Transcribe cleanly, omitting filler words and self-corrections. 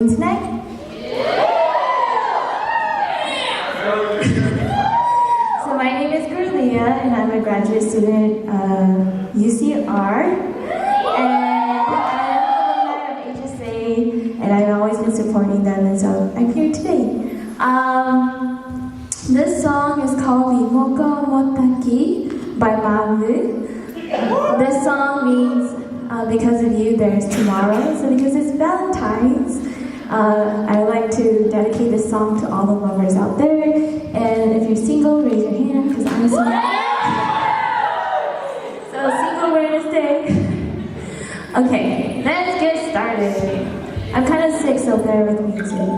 me tonight? So my name is Gurlia, and I'm a graduate student of UCR. And I'm an alumni of HSA, and I've always been supporting them, and so I'm here today. This song is called Imoka Motaki by Mamu. This song means because of you there's tomorrow. So because it's Valentine's, I would like to dedicate this song to all the lovers out there. And if you're single, raise your hand because I'm single. So single, we're gonna stay. Okay, let's get started. I'm kind of sick, so bear with me too.